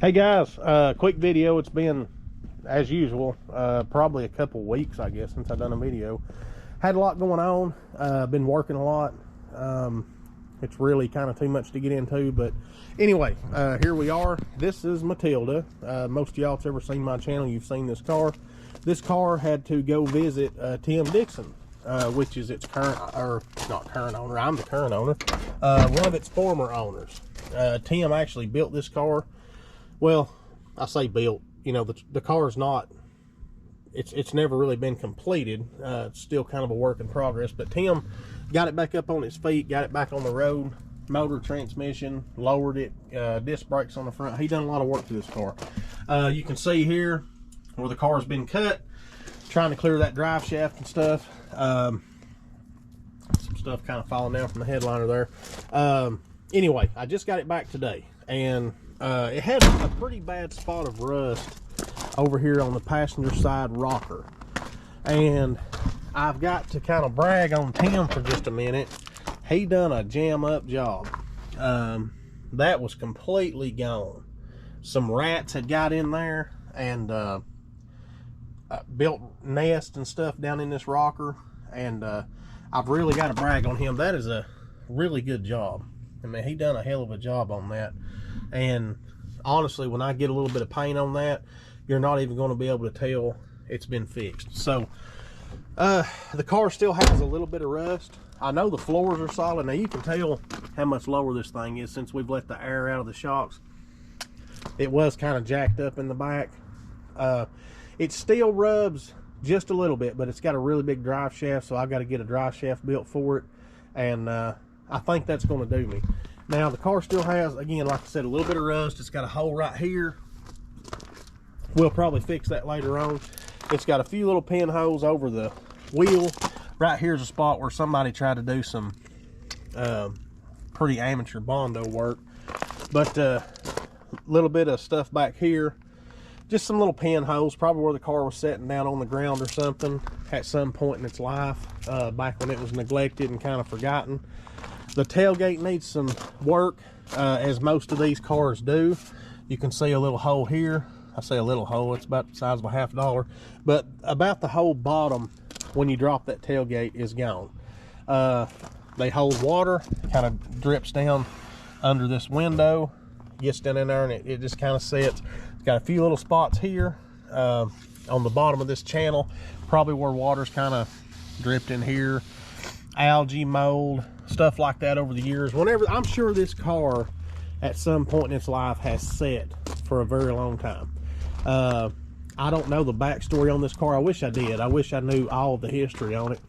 Hey guys, quick video. It's been, as usual, probably a couple weeks, I guess, since I've done a video. Had a lot going on, been working a lot. It's really kind of too much to get into, but anyway, here we are. This is Matilda. Most of y'all that's ever seen my channel, you've seen this car. This car had to go visit Tim Dixon, which is its current, or not current owner, I'm the current owner, one of its former owners. Tim actually built this car. Well, I say built, you know, the car's not, it's never really been completed. It's still kind of a work in progress, but Tim got it back up on its feet, got it back on the road, motor, transmission, lowered it, disc brakes on the front. He done a lot of work to this car. You can see here where the car's been cut, trying to clear that drive shaft and stuff. Some stuff kind of falling down from the headliner there. Anyway, I just got it back today, and it had a pretty bad spot of rust over here on the passenger side rocker, and I've got to kind of brag on Tim for just a minute. He done a jam up job. That was completely gone. Some rats had got in there and built nests and stuff down in this rocker, and I've really got to brag on him. That is a really good job. I mean, he done a hell of a job on that. And honestly, when I get a little bit of paint on that, you're not even going to be able to tell it's been fixed. So the car still has a little bit of rust. I know the floors are solid. Now you can tell how much lower this thing is since we've let the air out of the shocks. It was kind of jacked up in the back. It still rubs just a little bit, but it's got a really big drive shaft, so I've got to get a drive shaft built for it, and I think that's going to do me. Now the car still has, again, like I said, a little bit of rust. It's got a hole right here. We'll probably fix that later on. It's got a few little pinholes over the wheel. Right here's a spot where somebody tried to do some pretty amateur Bondo work, but a little bit of stuff back here, just some little pinholes, probably where the car was sitting down on the ground or something at some point in its life, back when it was neglected and kind of forgotten. The tailgate needs some work, as most of these cars do. You can see a little hole here. I say a little hole, it's about the size of a $50, but about the whole bottom when you drop that tailgate is gone. They hold water, kind of drips down under this window, gets down in there, and it just kind of sits. It's got a few little spots here on the bottom of this channel, probably where water's kind of dripped in here. Algae, mold, stuff like that over the years. Whenever, I'm sure this car at some point in its life has sat for a very long time. I don't know the backstory on this car. I wish I did. I wish I knew all of the history on it.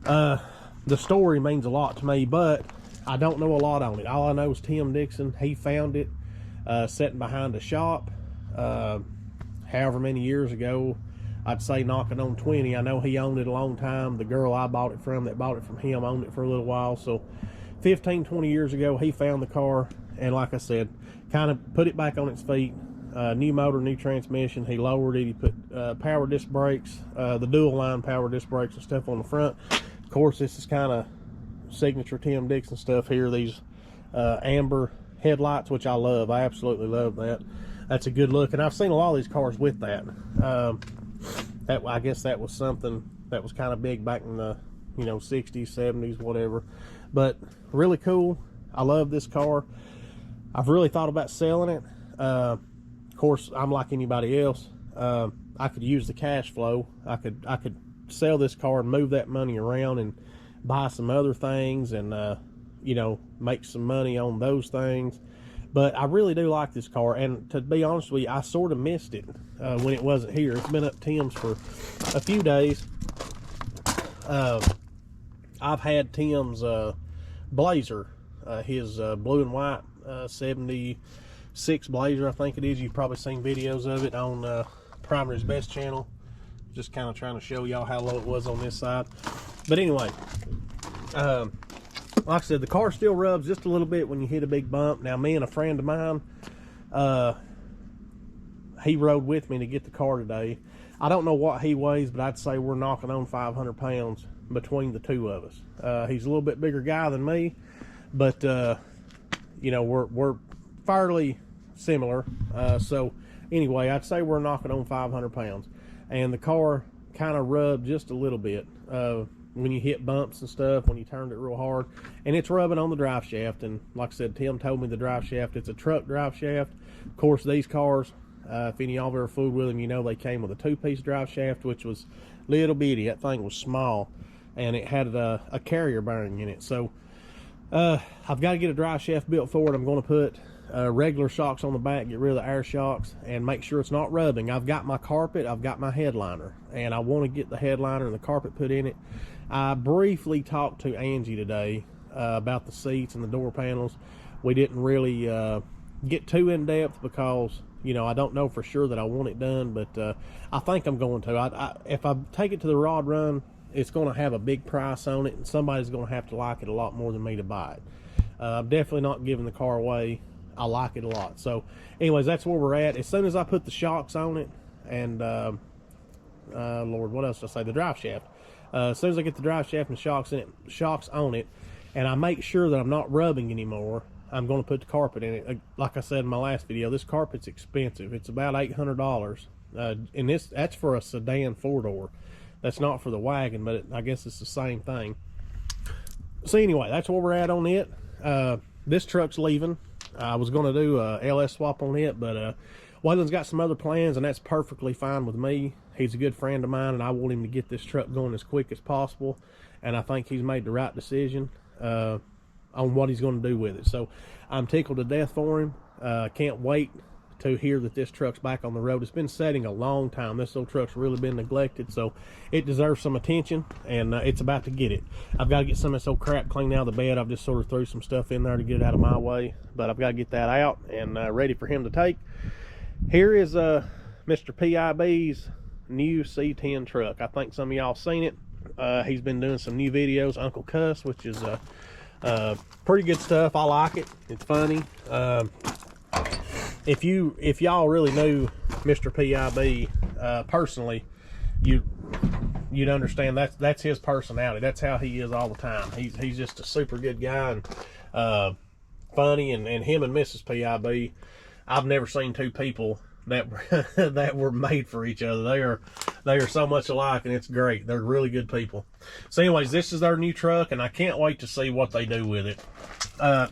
The story means a lot to me, but I don't know a lot on it. All I know is Tim Dixon, he found it sitting behind a shop however many years ago. I'd say knocking on 20. I know he owned it a long time. The girl I bought it from, that bought it from him, owned it for a little while. So 15, 20 years ago, he found the car, and like I said, kind of put it back on its feet. New motor, new transmission. He lowered it. He put power disc brakes, the dual line power disc brakes and stuff on the front. Of course, this is kind of signature Tim Dixon stuff here. These amber headlights, which I love. I absolutely love that. That's a good look, and I've seen a lot of these cars with that. I guess that was something that was kind of big back in the 60s, 70s, whatever. But really cool. I love this car. I've really thought about selling it. Of course, I'm like anybody else. I could use the cash flow. I could sell this car and move that money around and buy some other things and make some money on those things. But I really do like this car, and to be honest with you, I sort of missed it when it wasn't here. It's been up Tim's for a few days. I've had Tim's Blazer, his blue and white 76 Blazer, I think it is. You've probably seen videos of it on Primary's Best channel. Just kind of trying to show y'all how low it was on this side. But anyway, like I said, the car still rubs just a little bit when you hit a big bump. Now, me and a friend of mine, he rode with me to get the car today. I don't know what he weighs, but I'd say we're knocking on 500 pounds between the two of us. He's a little bit bigger guy than me, but we're fairly similar. So anyway, I'd say we're knocking on 500 pounds, and the car kind of rubbed just a little bit when you hit bumps and stuff, when you turned it real hard, and it's rubbing on the drive shaft. And like I said, Tim told me the drive shaft, it's a truck drive shaft. Of course, these cars, if any of y'all ever fooled with them, you know they came with a 2-piece drive shaft, which was little bitty. That thing was small, and it had a carrier bearing in it. So I've got to get a drive shaft built for it. I'm going to put regular shocks on the back, get rid of the air shocks, and make sure it's not rubbing. I've got my carpet, I've got my headliner, and I want to get the headliner and the carpet put in it. I briefly talked to Angie today about the seats and the door panels. We didn't really get too in depth because, you know, I don't know for sure that I want it done, but I think I'm going to. If I take it to the rod run, it's going to have a big price on it, and somebody's going to have to like it a lot more than me to buy it. I'm definitely not giving the car away. I like it a lot. So anyways, that's where we're at. As soon as I put the shocks on it, and Lord, what else did I say? The drive shaft. As soon as I get the drive shaft and shocks on it, and I make sure that I'm not rubbing anymore, I'm going to put the carpet in it. Like I said in my last video, this carpet's expensive. It's about $800, and that's for a sedan 4-door. That's not for the wagon, but I guess it's the same thing. So anyway, that's where we're at on it. This truck's leaving. I was going to do a LS swap on it, but Waylon's got some other plans, and that's perfectly fine with me. He's a good friend of mine, and I want him to get this truck going as quick as possible, and I think he's made the right decision on what he's going to do with it. So I'm tickled to death for him. Can't wait to hear that this truck's back on the road. It's been sitting a long time. This old truck's really been neglected, so it deserves some attention, and it's about to get it. I've got to get some of this old crap cleaned out of the bed. I've just sort of threw some stuff in there to get it out of my way, but I've got to get that out and ready for him to take. Here is Mr. PIB'S new C-10 truck. I think some of y'all seen it. He's been doing some new videos, Uncle Cuss, which is pretty good stuff. I like it. It's funny. If y'all really knew Mr. PIB personally, you'd understand that's his personality. That's how he is all the time. He's just a super good guy, and funny, and him and Mrs. PIB, I've never seen two people that were made for each other. They are so much alike, and it's great. They're really good people. So anyways, this is their new truck, and I can't wait to see what they do with it.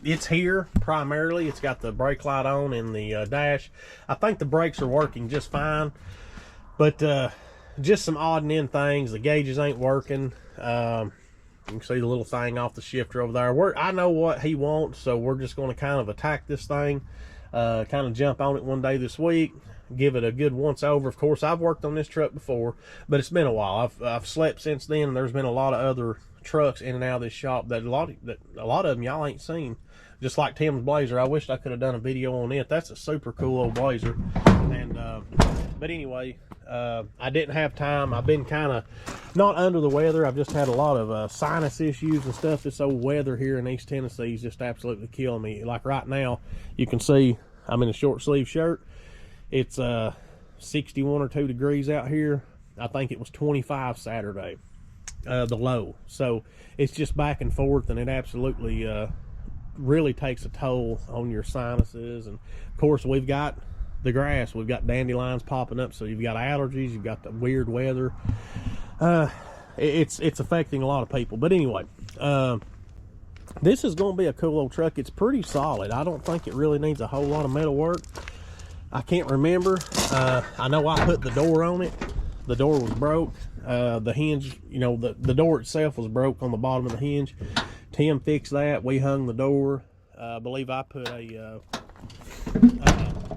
It's here primarily. It's got the brake light on in the dash. I think the brakes are working just fine, but just some odd and end things. The gauges ain't working. You can see the little thing off the shifter over there. I know what he wants, so we're just going to kind of attack this thing, kind of jump on it one day this week, give it a good once over. Of course, I've worked on this truck before, but it's been a while. I've slept since then, and there's been a lot of other trucks in and out of this shop that a lot of them y'all ain't seen, just like Tim's Blazer. I wished I could have done a video on it. That's a super cool old Blazer. And but anyway, I didn't have time. I've been kind of not under the weather. I've just had a lot of sinus issues and stuff. This old weather here in East Tennessee is just absolutely killing me. Like right now, you can see I'm in a short sleeve shirt. It's 61 or 2 degrees out here. I think it was 25 Saturday, the low. So it's just back and forth, and it absolutely really takes a toll on your sinuses. And of course, we've got the grass, we've got dandelions popping up, so you've got allergies, you've got the weird weather. It's affecting a lot of people. But anyway, this is going to be a cool old truck. It's pretty solid. I don't think it really needs a whole lot of metal work. I can't remember. I know I put the door on it. The door was broke. The hinge, you know, the door itself was broke on the bottom of the hinge. Tim fixed that. We hung the door. I believe I put a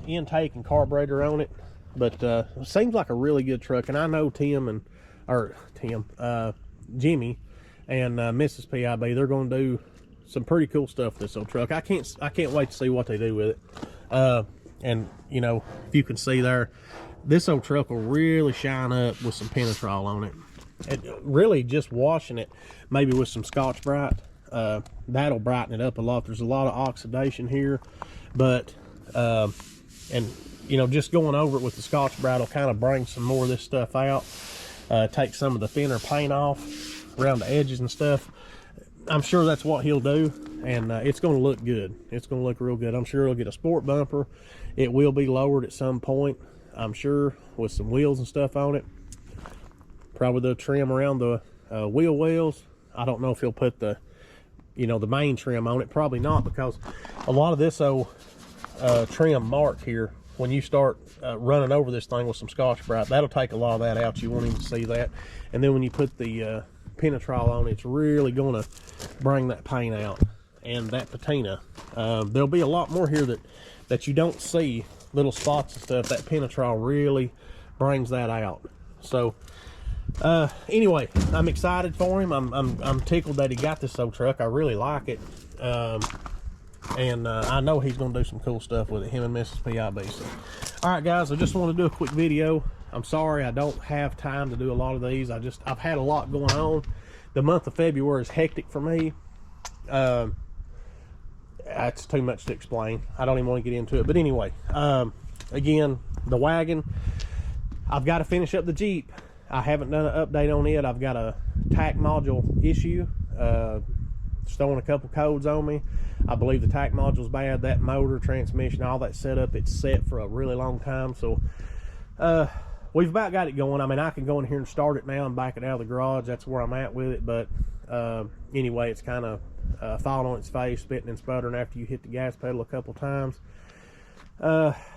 intake and carburetor on it. But it seems like a really good truck. And I know Jimmy and Mrs. PIB, they're going to do some pretty cool stuff with this old truck. I can't wait to see what they do with it. And you know, if you can see there, this old truck will really shine up with some Penetrol on it. And really just washing it, maybe with some Scotch Brite, that'll brighten it up a lot. There's a lot of oxidation here, but and you know, just going over it with the Scotch Brite will kind of bring some more of this stuff out, take some of the thinner paint off around the edges and stuff. I'm sure that's what he'll do, and it's going to look good. It's going to look real good. I'm sure he'll get a sport bumper. It will be lowered at some point, I'm sure, with some wheels and stuff on it. Probably the trim around the wheel wells. I don't know if he'll put the, you know, the main trim on it. Probably not, because a lot of this old trim mark here, when you start running over this thing with some Scotch-Brite, that'll take a lot of that out. You won't even see that. And then when you put the penetrol on, it's really going to bring that paint out. And that patina, there'll be a lot more here that you don't see, little spots and stuff. That penetrol really brings that out. So anyway, I'm excited for him. I'm tickled that he got this old truck. I really like it. And I know he's going to do some cool stuff with it, him and Mrs. PIB. So, all right, guys, I just want to do a quick video. I'm sorry I don't have time to do a lot of these. I've had a lot going on. The month of February is hectic for me. That's too much to explain. I don't even want to get into it. But anyway, again, the wagon. I've got to finish up the Jeep. I haven't done an update on it. I've got a tack module issue. It's throwing a couple codes on me. I believe the tack module's bad. That motor, transmission, all that setup, it's set for a really long time. So we've about got it going. I mean, I can go in here and start it now and back it out of the garage. That's where I'm at with it. But anyway, it's kind of falling on its face, spitting and sputtering after you hit the gas pedal a couple times.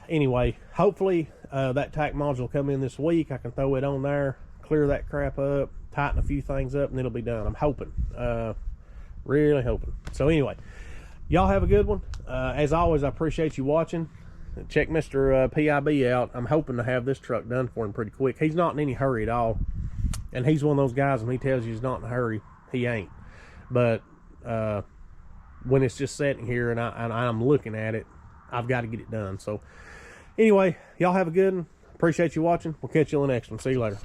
Anyway, hopefully that tack module will come in this week. I can throw it on there, clear that crap up, tighten a few things up, and it'll be done. I'm hoping, really hoping. So anyway, y'all have a good one. As always, I appreciate you watching. Check Mr. PIB out. I'm hoping to have this truck done for him pretty quick. He's not in any hurry at all, and he's one of those guys when he tells you he's not in a hurry, he ain't. But when it's just sitting here and I'm looking at it, I've got to get it done. So anyway, y'all have a good one. Appreciate you watching. We'll catch you on the next one. See you later.